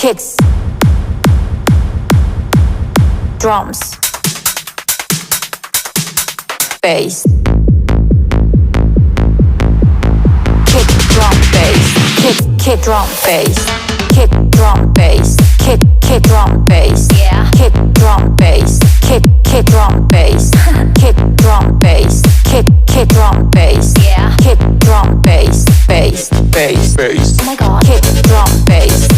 kicks, drums, bass, kick, drum, bass, kick, drum, bass, kick, drum, bass, kick, drum, bass, yeah, kick, drum, bass, kick, drum, bass, kick, drum, bass, kick, drum, bass, yeah, kick, drum, bass, bass, bass, bass, oh my god, kick, drum, bass.